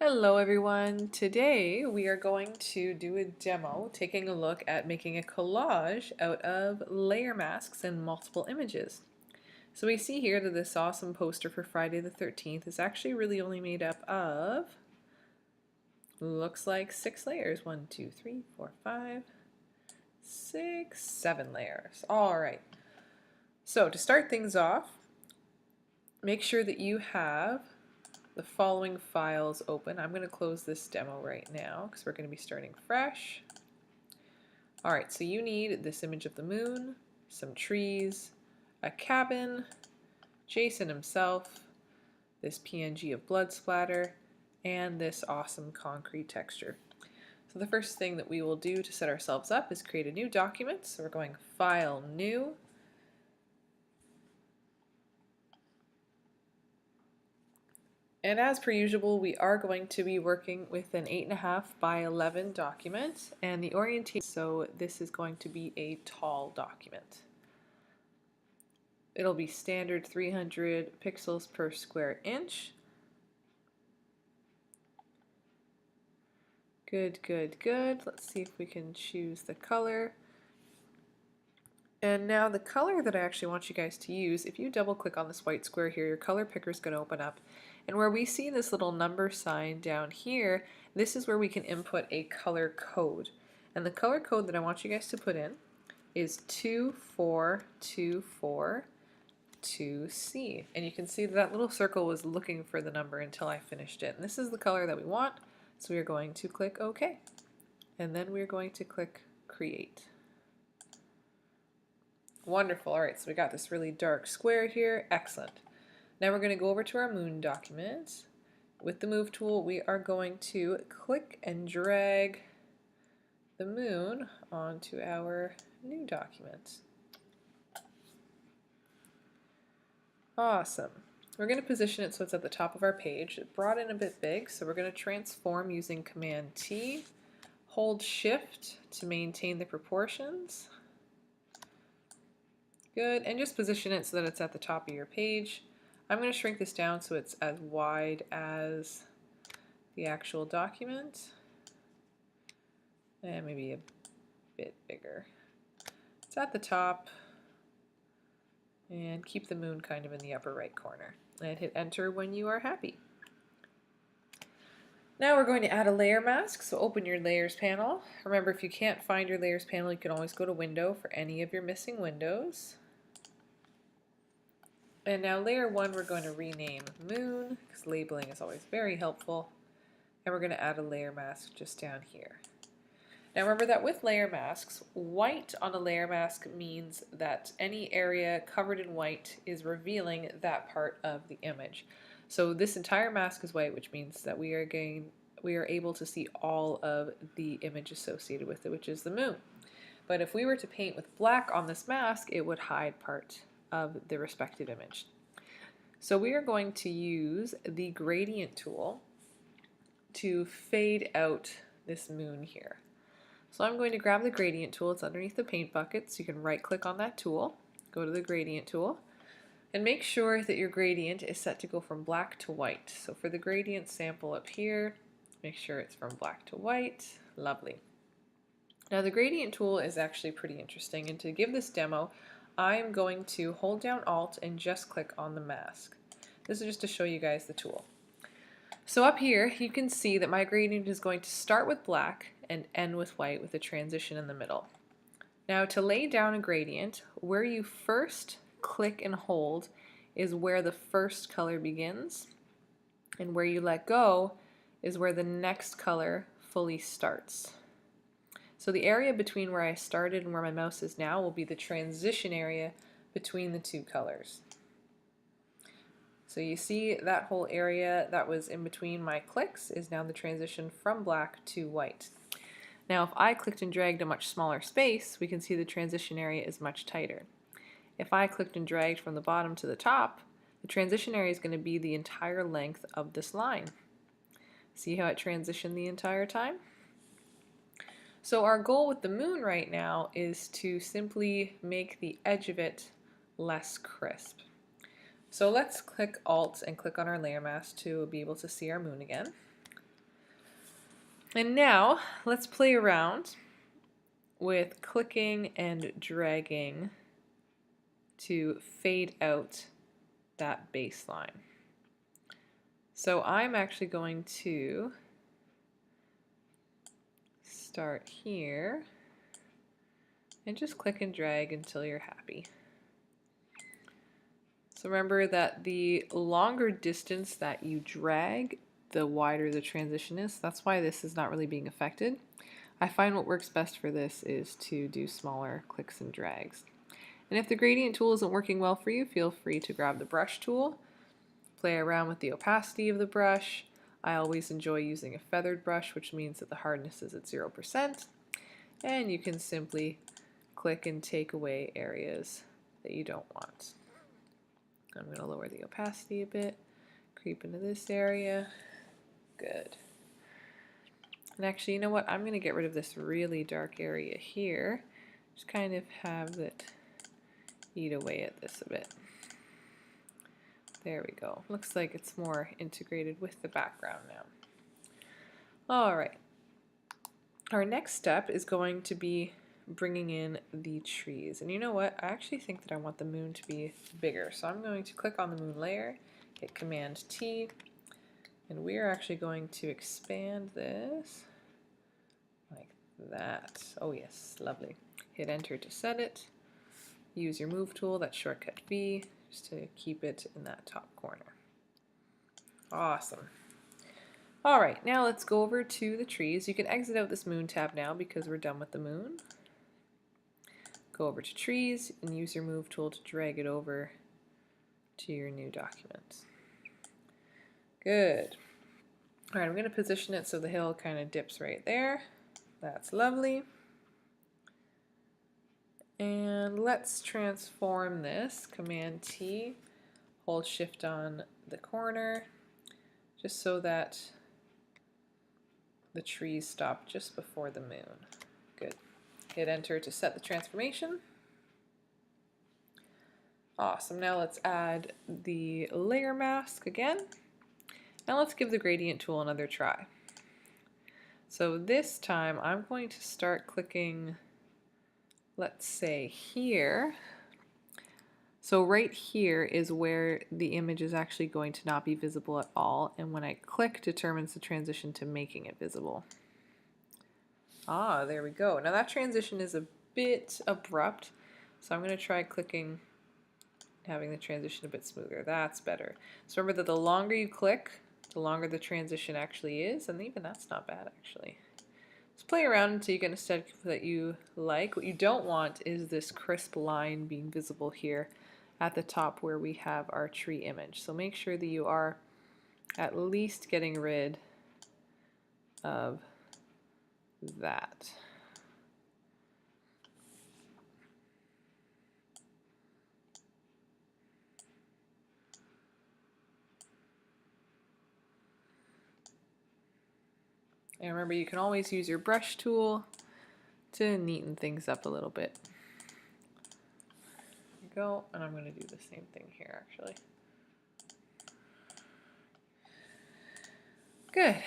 Hello everyone! Today we are going to do a demo taking a look at making a collage out of layer masks and multiple images. So we see here that this awesome poster for Friday the 13th is actually really only made up of, looks like 6 layers. 1, 2, 3, 4, 5, 6, 7 layers. Alright, so to start things off, make sure that you have the following files open. I'm going to close this demo right now because we're going to be starting fresh. Alright, so you need this image of the moon, some trees, a cabin, Jason himself, this PNG of blood splatter, and this awesome concrete texture. So the first thing that we will do to set ourselves up is create a new document. So we're going File, New. And as per usual, we are going to be working with an 8.5 by 11 document, and the orientation, so this is going to be a tall document. It'll be standard 300 pixels per square inch. Good, good, good. Let's see if we can choose the color. And now the color that I actually want you guys to use, if you double click on this white square here, your color picker is going to open up. And where we see this little number sign down here, this is where we can input a color code. And the color code that I want you guys to put in is 24242C. And you can see that little circle was looking for the number until I finished it. And this is the color that we want, so we are going to click OK. And then we are going to click Create. Wonderful. Alright, so we got this really dark square here. Excellent. Now we're going to go over to our moon document. With the move tool, we are going to click and drag the moon onto our new document. Awesome. We're going to position it so it's at the top of our page. It brought in a bit big, so we're going to transform using Command T. Hold Shift to maintain the proportions. Good, and just position it so that it's at the top of your page. I'm going to shrink this down so it's as wide as the actual document, and maybe a bit bigger. It's at the top, and keep the moon kind of in the upper right corner. And hit enter when you are happy. Now we're going to add a layer mask, so open your layers panel. Remember, if you can't find your layers panel, you can always go to window for any of your missing windows. And now layer 1 we're going to rename moon, because labeling is always very helpful. And we're going to add a layer mask just down here. Now remember that with layer masks, white on a layer mask means that any area covered in white is revealing that part of the image. So this entire mask is white, which means that we are able to see all of the image associated with it, which is the moon. But if we were to paint with black on this mask, it would hide part of the respective image. So we are going to use the gradient tool to fade out this moon here. So I'm going to grab the gradient tool. It's underneath the paint bucket, so you can right click on that tool, go to the gradient tool, and make sure that your gradient is set to go from black to white. So for the gradient sample up here, make sure it's from black to white. Lovely. Now the gradient tool is actually pretty interesting, and to give this demo, I'm going to hold down Alt and just click on the mask. This is just to show you guys the tool. So up here you can see that my gradient is going to start with black and end with white with a transition in the middle. Now to lay down a gradient, where you first click and hold is where the first color begins, and where you let go is where the next color fully starts. So the area between where I started and where my mouse is now will be the transition area between the two colors. So you see that whole area that was in between my clicks is now the transition from black to white. Now if I clicked and dragged a much smaller space, we can see the transition area is much tighter. If I clicked and dragged from the bottom to the top, the transition area is going to be the entire length of this line. See how it transitioned the entire time? So our goal with the moon right now is to simply make the edge of it less crisp. So let's click Alt and click on our layer mask to be able to see our moon again. And now let's play around with clicking and dragging to fade out that baseline. So I'm actually going to start here and just click and drag until you're happy. So remember that the longer distance that you drag, the wider the transition is. That's why this is not really being affected. I find what works best for this is to do smaller clicks and drags. And if the gradient tool isn't working well for you, feel free to grab the brush tool, play around with the opacity of the brush. I always enjoy using a feathered brush, which means that the hardness is at 0%. And you can simply click and take away areas that you don't want. I'm going to lower the opacity a bit, creep into this area. Good. And actually, you know what? I'm going to get rid of this really dark area here. Just kind of have it eat away at this a bit. There we go. Looks like it's more integrated with the background now. All right. Our next step is going to be bringing in the trees. And you know what? I actually think that I want the moon to be bigger. So I'm going to click on the moon layer, hit Command T, and we're actually going to expand this like that. Oh yes, lovely. Hit Enter to set it. Use your Move tool, that's shortcut V, just to keep it in that top corner. Awesome. All right, now let's go over to the trees. You can exit out this moon tab now because we're done with the moon. Go over to trees and use your Move tool to drag it over to your new document. Good. All right, I'm going to position it so the hill kind of dips right there. That's lovely. And let's transform this. Command T, hold Shift on the corner, just so that the trees stop just before the moon. Good. Hit Enter to set the transformation. Awesome. Now let's add the layer mask again. Now let's give the gradient tool another try. So this time I'm going to start clicking, let's say here. So right here is where the image is actually going to not be visible at all, and when I click determines the transition to making it visible. Ah, there we go. Now that transition is a bit abrupt, so I'm going to try clicking, having the transition a bit smoother. That's better. So remember that the longer you click, the longer the transition actually is, and even that's not bad actually. Just play around until you get a step that you like. What you don't want is this crisp line being visible here at the top where we have our tree image. So make sure that you are at least getting rid of that. And remember, you can always use your brush tool to neaten things up a little bit. There you go, and I'm going to do the same thing here actually. Good.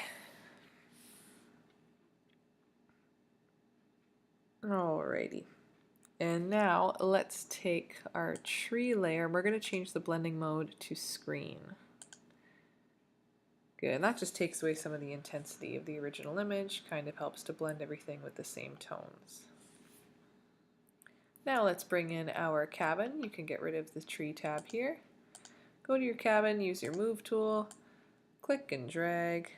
Alrighty. And now let's take our tree layer and we're going to change the blending mode to screen. Good, and that just takes away some of the intensity of the original image, kind of helps to blend everything with the same tones. Now let's bring in our cabin. You can get rid of the tree tab here. Go to your cabin, use your Move tool, click and drag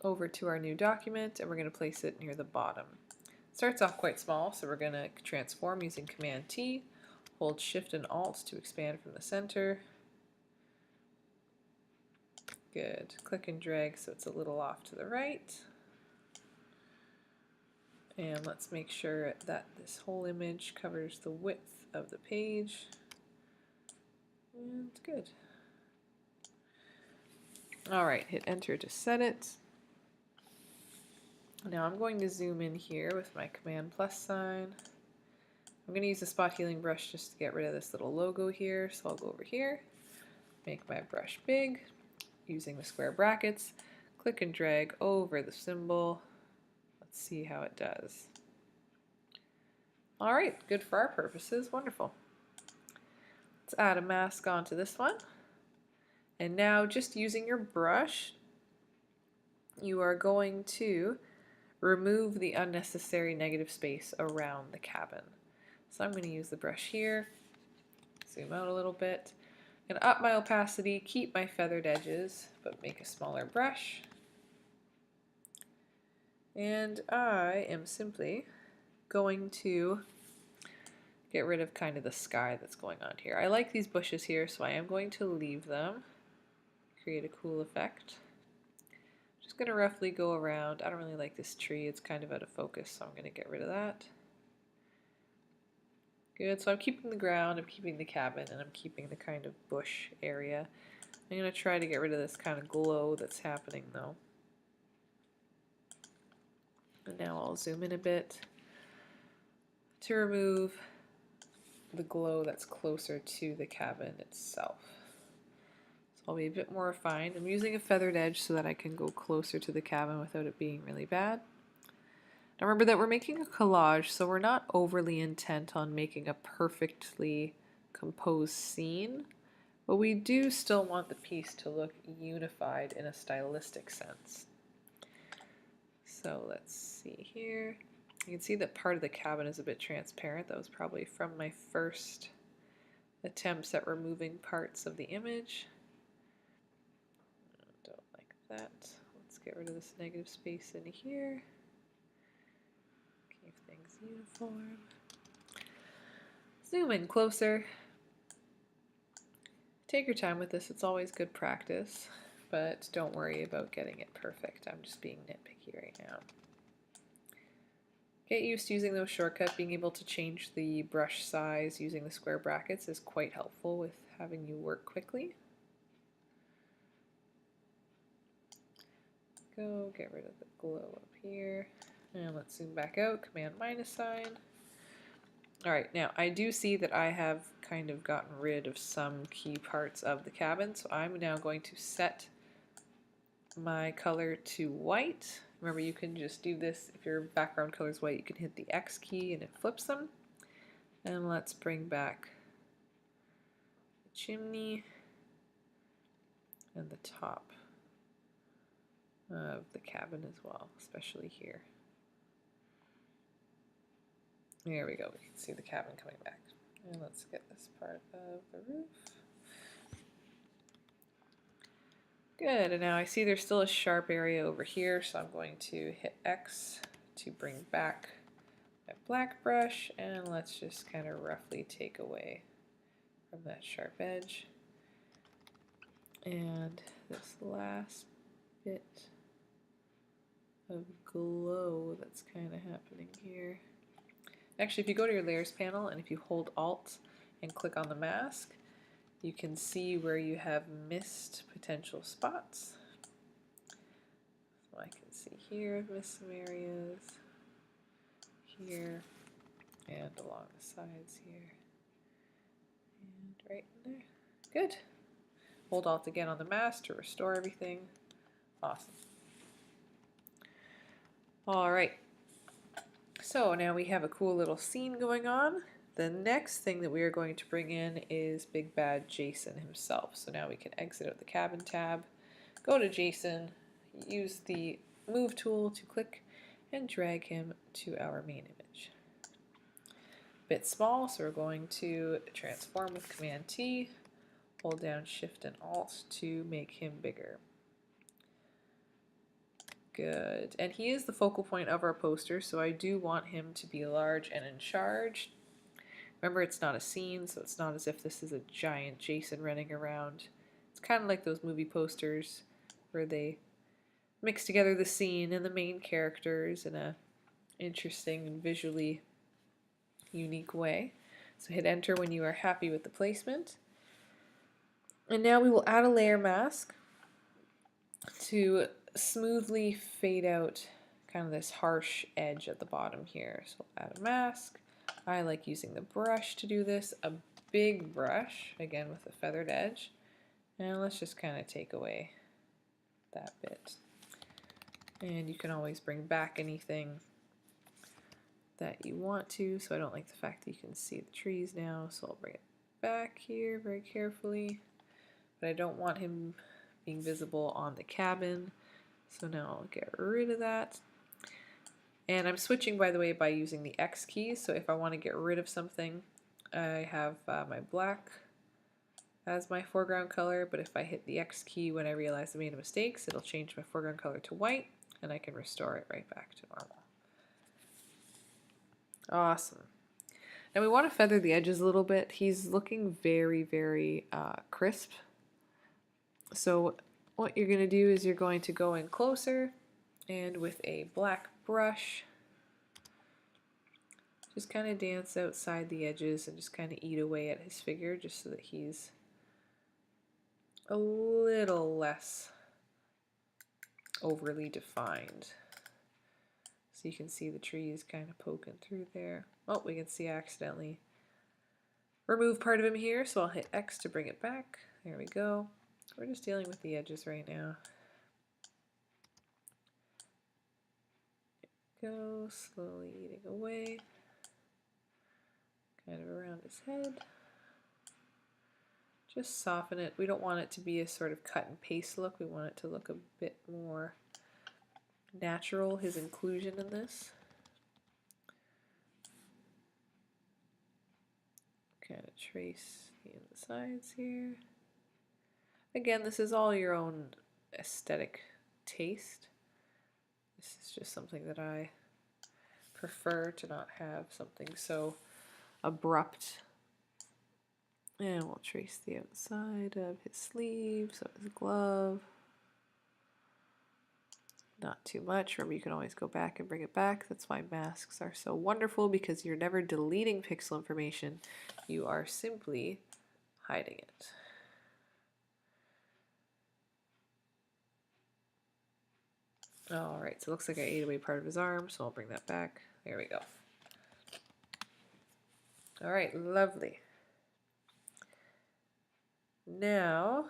over to our new document, and we're going to place it near the bottom. It starts off quite small, so we're going to transform using Command T, hold Shift and Alt to expand from the center. Good. Click and drag so it's a little off to the right. And let's make sure that this whole image covers the width of the page. And good. Alright, hit Enter to set it. Now I'm going to zoom in here with my Command plus sign. I'm going to use the spot healing brush just to get rid of this little logo here. So I'll go over here, make my brush big, using the square brackets, click and drag over the symbol. Let's see how it does. All right, good for our purposes, wonderful. Let's add a mask onto this one. And now just using your brush, you are going to remove the unnecessary negative space around the cabin. So I'm going to use the brush here, zoom out a little bit, and up my opacity, keep my feathered edges, but make a smaller brush. And I am simply going to get rid of kind of the sky that's going on here. I like these bushes here, so I am going to leave them, create a cool effect. Just going to roughly go around. I don't really like this tree, it's kind of out of focus, so I'm going to get rid of that. Good, so I'm keeping the ground, I'm keeping the cabin, and I'm keeping the kind of bush area. I'm going to try to get rid of this kind of glow that's happening though. And now I'll zoom in a bit to remove the glow that's closer to the cabin itself. So I'll be a bit more refined. I'm using a feathered edge so that I can go closer to the cabin without it being really bad. Now remember that we're making a collage, so we're not overly intent on making a perfectly composed scene, but we do still want the piece to look unified in a stylistic sense. So let's see here. You can see that part of the cabin is a bit transparent. That was probably from my first attempts at removing parts of the image. Don't like that. Let's get rid of this negative space in here. Keep things uniform. Zoom in closer. Take your time with this. It's always good practice, but don't worry about getting it perfect. I'm just being nitpicky right now. Get used to using those shortcuts. Being able to change the brush size using the square brackets is quite helpful with having you work quickly. Go, get rid of the glow up here. And let's zoom back out, Command minus sign. Alright, now I do see that I have kind of gotten rid of some key parts of the cabin, so I'm now going to set my color to white. Remember, you can just do this, if your background color is white, you can hit the X key and it flips them. And let's bring back the chimney and the top of the cabin as well, especially here. There we go, we can see the cabin coming back. And let's get this part of the roof. Good, and now I see there's still a sharp area over here, so I'm going to hit X to bring back my black brush, and let's just kind of roughly take away from that sharp edge. And this last bit of glow that's kind of happening here. Actually, if you go to your layers panel and if you hold Alt and click on the mask, you can see where you have missed potential spots. So I can see here I've missed some areas, here, and along the sides here, and right in there. Good. Hold Alt again on the mask to restore everything. Awesome. All right. So now we have a cool little scene going on. The next thing that we are going to bring in is Big Bad Jason himself. So now we can exit out the cabin tab, go to Jason, use the move tool to click and drag him to our main image. Bit small, so we're going to transform with Command T, hold down Shift and Alt to make him bigger. Good, and he is the focal point of our poster, so I do want him to be large and in charge. Remember, it's not a scene, so it's not as if this is a giant Jason running around. It's kind of like those movie posters where they mix together the scene and the main characters in a interesting and visually unique way. So hit enter when you are happy with the placement. And now we will add a layer mask to smoothly fade out kind of this harsh edge at the bottom here. So add a mask. I like using the brush to do this, a big brush, again with a feathered edge. And let's just kind of take away that bit. And you can always bring back anything that you want to. So I don't like the fact that you can see the trees now, so I'll bring it back here very carefully. But I don't want him being visible on the cabin. So now I'll get rid of that. And I'm switching, by the way, by using the X key. So if I want to get rid of something, I have my black as my foreground color, but if I hit the X key when I realize I made a mistake, it'll change my foreground color to white, and I can restore it right back to normal. Awesome. Now we want to feather the edges a little bit. He's looking very, very crisp. So what you're going to do is you're going to go in closer, and with a black brush, just kind of dance outside the edges and just kind of eat away at his figure, just so that he's a little less overly defined. So you can see the trees kind of poking through there. Oh, we can see I accidentally remove part of him here, so I'll hit X to bring it back. There we go. We're just dealing with the edges right now. Go, slowly eating away. Kind of around his head. Just soften it. We don't want it to be a sort of cut and paste look. We want it to look a bit more natural, his inclusion in this. Kind of trace the insides here. Again, this is all your own aesthetic taste. This is just something that I prefer, to not have something so abrupt. And we'll trace the outside of his sleeves, of his glove. Not too much. Remember, you can always go back and bring it back. That's why masks are so wonderful, because you're never deleting pixel information. You are simply hiding it. Alright, so it looks like I ate away part of his arm, so I'll bring that back. There we go. Alright, lovely. Now,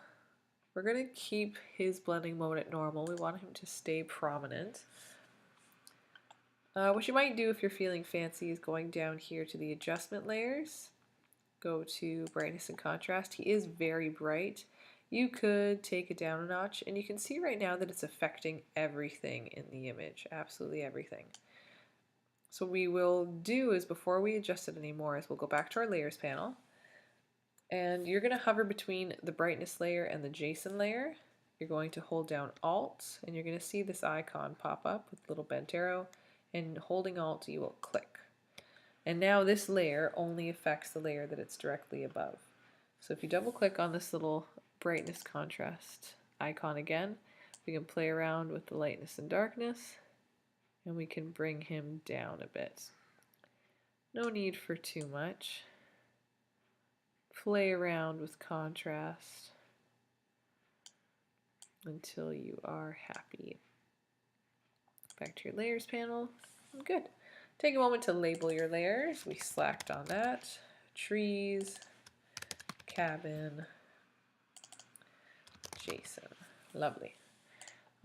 we're going to keep his blending mode at normal. We want him to stay prominent. What you might do if you're feeling fancy is going down here to the adjustment layers. Go to brightness and contrast. He is very bright. You could take it down a notch, and you can see right now that it's affecting everything in the image, absolutely everything. So what we will do is, before we adjust it anymore, is we'll go back to our layers panel, and you're going to hover between the brightness layer and the Jason layer. You're going to hold down Alt, and you're going to see this icon pop up with a little bent arrow, and holding Alt you will click. And now this layer only affects the layer that it's directly above. So if you double click on this little brightness contrast icon again, we can play around with the lightness and darkness, and we can bring him down a bit. No need for too much. Play around with contrast until you are happy. Back to your layers panel. Good. Take a moment to label your layers. We slacked on that. Trees, cabin, Jason. Lovely.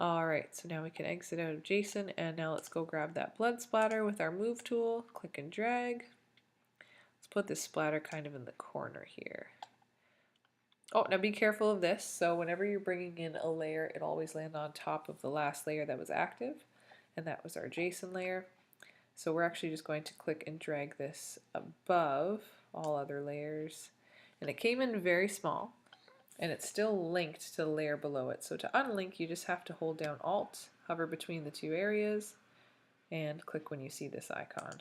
Alright, so now we can exit out of Jason, and now let's go grab that blood splatter with our move tool. Click and drag. Let's put this splatter kind of in the corner here. Oh, now be careful of this. So whenever you're bringing in a layer, it always lands on top of the last layer that was active, and that was our Jason layer. So we're actually just going to click and drag this above all other layers. And it came in very small, and it's still linked to the layer below it. So to unlink, you just have to hold down Alt, hover between the two areas, and click when you see this icon.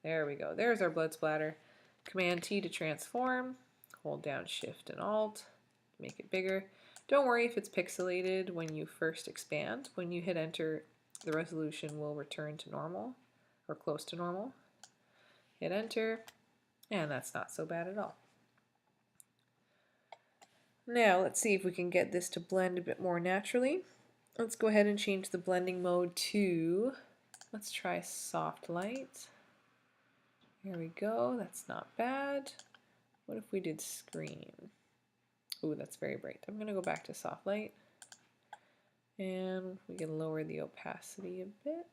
There we go. There's our blood splatter. Command T to transform. Hold down Shift and Alt to make it bigger. Don't worry if it's pixelated when you first expand. When you hit Enter, the resolution will return to normal, or close to normal. Hit Enter, and that's not so bad at all. Now let's see if we can get this to blend a bit more naturally. Let's go ahead and change the blending mode to, let's try soft light. There we go, that's not bad. What if we did screen? Ooh, that's very bright. I'm going to go back to soft light. And we can lower the opacity a bit.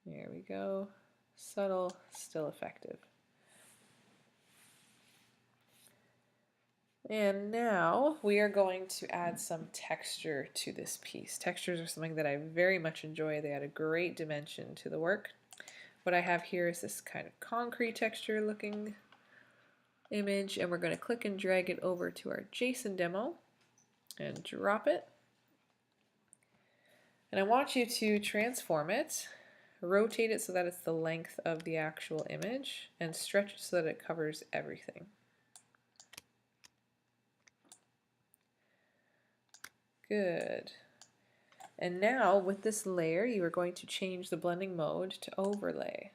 There we go. Subtle, still effective. And now we are going to add some texture to this piece. Textures are something that I very much enjoy. They add a great dimension to the work. What I have here is this kind of concrete texture looking image, and we're going to click and drag it over to our JSON demo and drop it. And I want you to transform it, rotate it so that it's the length of the actual image, and stretch it so that it covers everything. Good. And now with this layer, you are going to change the blending mode to overlay.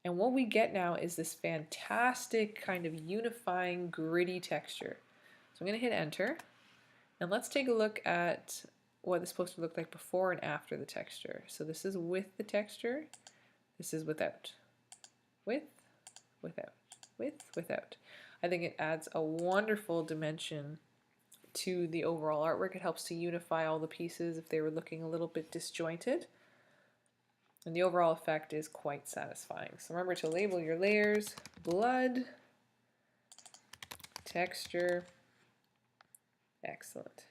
And what we get now is this fantastic kind of unifying gritty texture. So I'm going to hit enter, and let's take a look at what it's supposed to look like before and after the texture. So this is with the texture, this is without. With, without, with, without. I think it adds a wonderful dimension to the overall artwork. It helps to unify all the pieces if they were looking a little bit disjointed. And the overall effect is quite satisfying. So remember to label your layers: blood, texture. Excellent.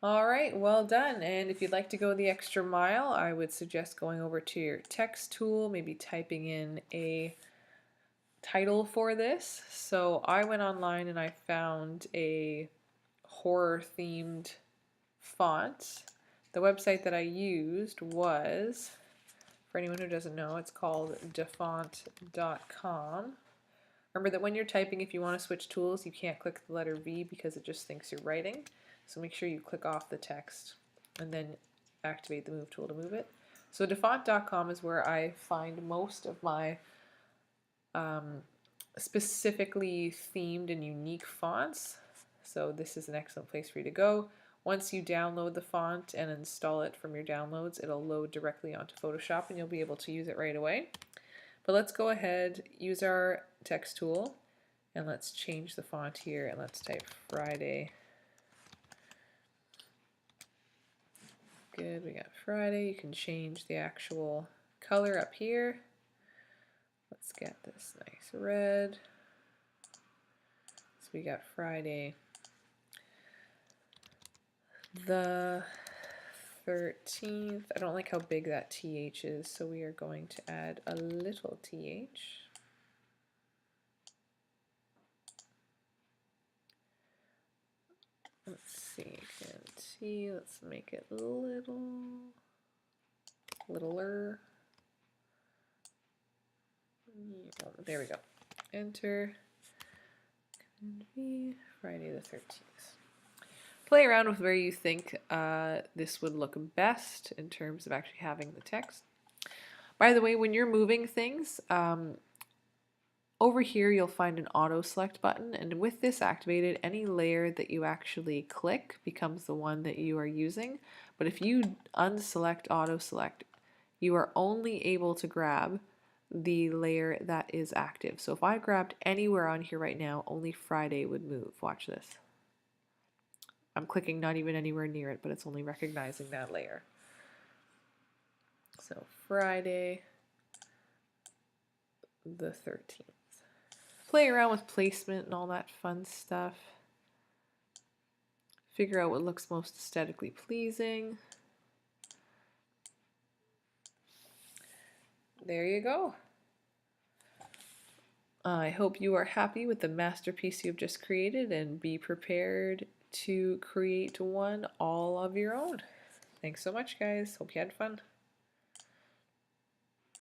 All right, well done. And if you'd like to go the extra mile, I would suggest going over to your text tool, maybe typing in a title for this. So I went online and I found a horror themed font. The website that I used was, for anyone who doesn't know, it's called dafont.com. Remember that when you're typing, if you want to switch tools, you can't click the letter V because it just thinks you're writing. So make sure you click off the text and then activate the move tool to move it. So dafont.com is where I find most of my specifically themed and unique fonts. So this is an excellent place for you to go. Once you download the font and install it from your downloads, it'll load directly onto Photoshop and you'll be able to use it right away. But let's go ahead, use our text tool, and let's change the font here, and let's type Friday. Good, we got Friday. You can change the actual color up here. Let's get this nice red. So we got Friday the 13th. I don't like how big that TH is, so we are going to add a little TH. Let's see, again, T, let's make it littler. There we go. Enter. V, Friday the 13th. Play around with where you think this would look best in terms of actually having the text. By the way, when you're moving things, over here you'll find an auto select button, and with this activated, any layer that you actually click becomes the one that you are using. But if you unselect auto select, you are only able to grab the layer that is active. So if I grabbed anywhere on here right now, only Friday would move. Watch this. I'm clicking not even anywhere near it, but it's only recognizing that layer. So Friday the 13th. Play around with placement and all that fun stuff. Figure out what looks most aesthetically pleasing. There you go. I hope you are happy with the masterpiece you've just created, and be prepared to create one all of your own. Thanks so much, guys. Hope you had fun.